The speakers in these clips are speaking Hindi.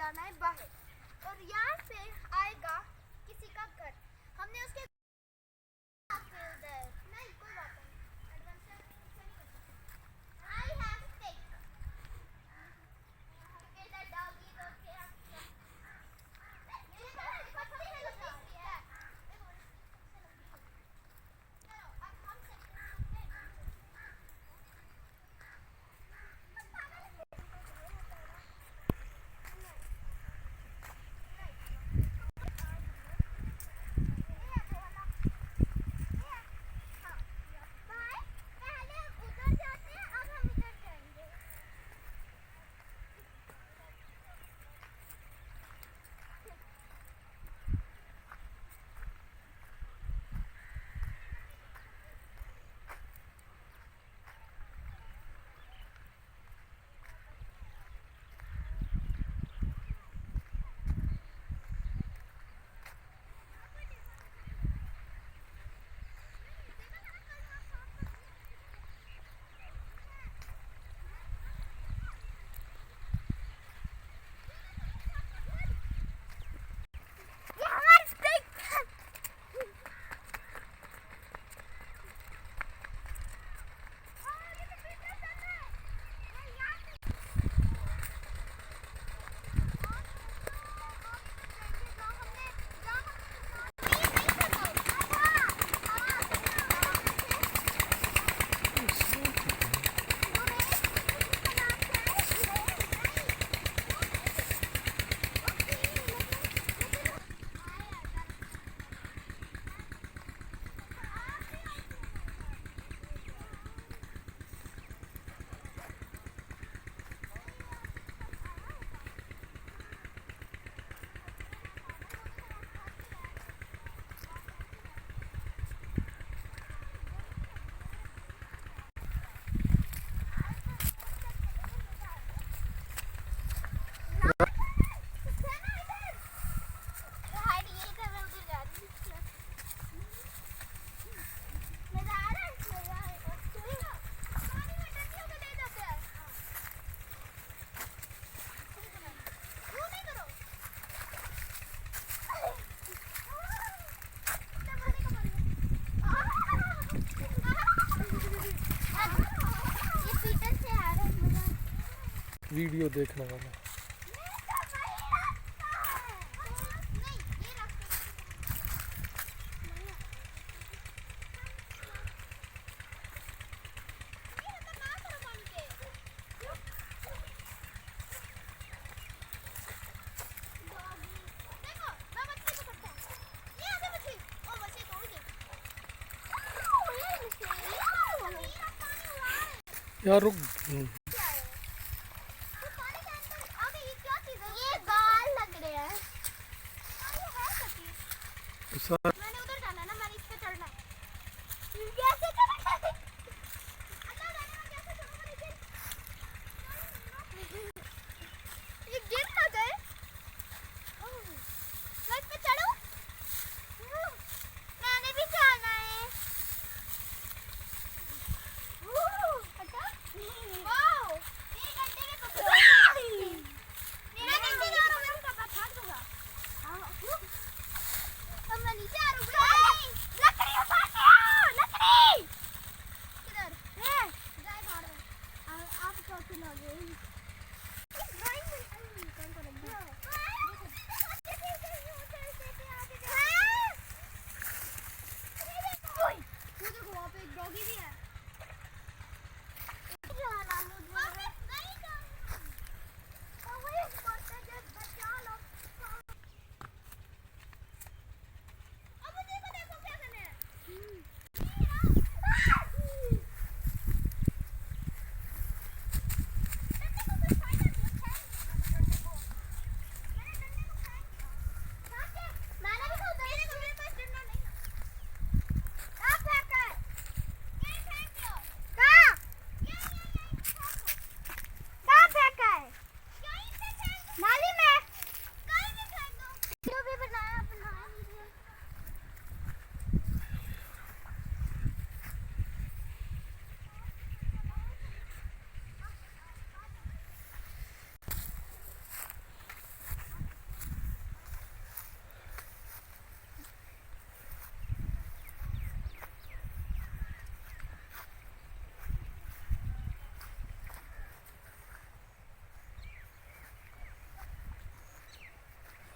जाना है बाहर और यहाँ से आएगा किसी का घर। हमने उसके नहीं कोई बात नहीं एडवेंचर से नहीं कर सकते। आई हैव स्टिक क्योंकि दैट डॉगी तो क्या वीडियो देखने वाला यार रुक। मैंने उधर जाना है ना, मैंने इस पे चढ़ना है। कैसे चढ़ना है? अल्लाह जाने में कैसे चढ़ूंगा लेकिन ये गिर ना गए। मैं इस पे चढ़ूं? मैंने भी चढ़ना है। अच्छा? वाओ! ये गड्ढे में पकड़ो। मैं नीचे जा रहा हूँ, मैं उसका फाड़ दूंगा। अब मैं नीचे आ रहा हूँ। लकड़ी उठाते आओ, लकड़ी किधर है? जाए फाड़ दो। आप चौकी ना गए। इस ड्राइंग में कौन सा लग गया? वो देखो वहाँ पे एक डॉगी भी है।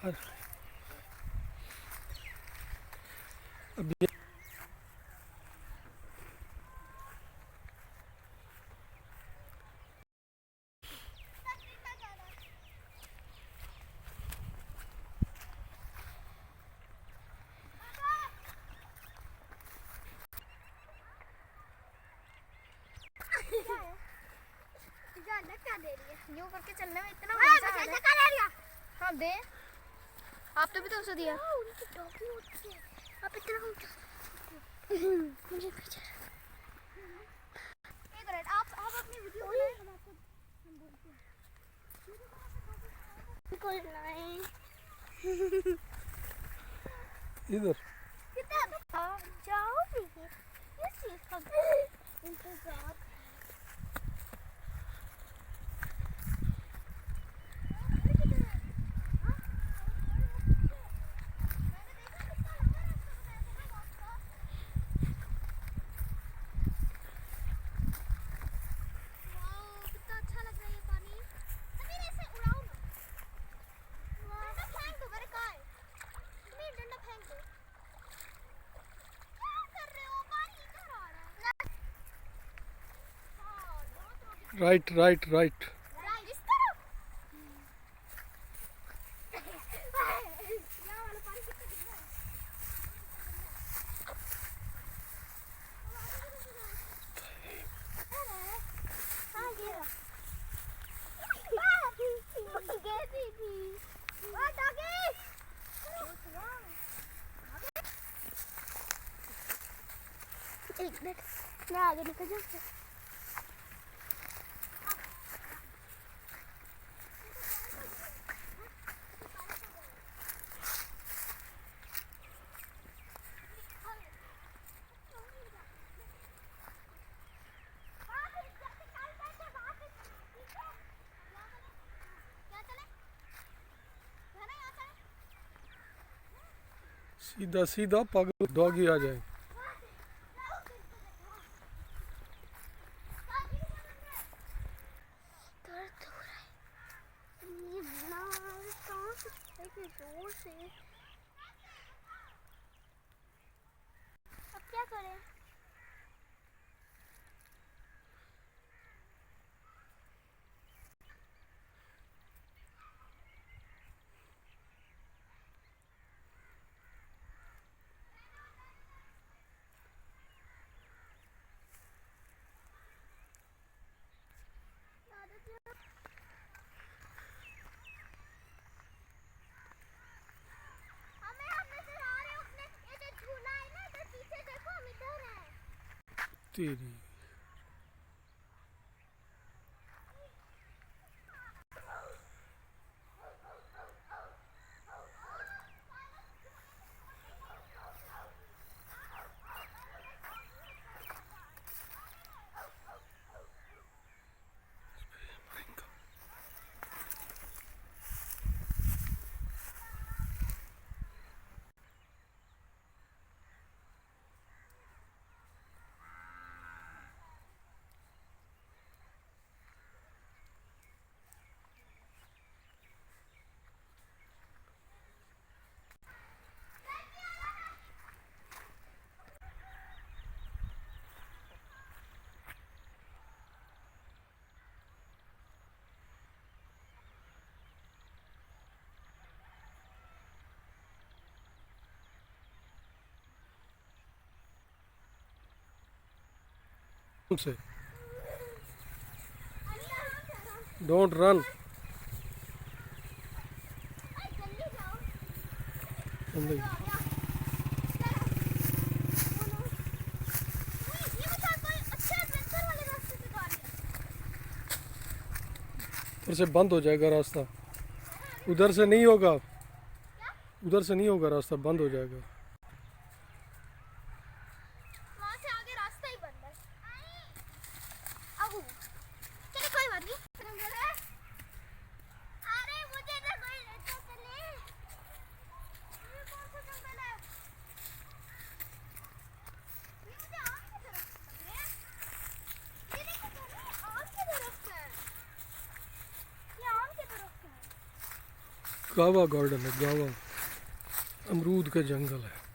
अभी क्या दे रही है? यूं करके चलने में इतना हाँ, मजा आ बस रहा ऐसे कर रही है। है। हाँ दे, आप तो भी तो उसे दिया। उनकी टोपी उठती है। अब इतना ऊंचा। मुझे पीछे। एक मिनट, आप अपनी वीडियो बनाएं, हम आपको हम बोलते हैं। कोई नहीं। इधर किधर? जाओ भी। इस चीज का इंतजार। Right right right. इस तरफ। यहाँ वाला पानी कितना गंदा है। हाँ ये रहा। कैसी थी? ओ डॉगी। एक मिनट, मैं आगे निकल जाऊँ। सीधा सीधा पग डॉगी आ जाए। जोर से अब क्या करें? तेरी से डोंट रन। उधर से बंद हो जाएगा रास्ता, उधर से नहीं होगा, उधर से नहीं होगा रास्ता, बंद हो जाएगा। वहाँ से आगे रास्ता ही बंद है। चलो कोई बात नहीं। अरे मुझे ना कोई लेता चले। ये कौन सा जंगल है? ये मुझे आम की तरफ लग रहा है। ये देखो तो आम की तरफ है। ये आम की तरफ है। गावा गार्डन है, गावा अमरूद का जंगल है।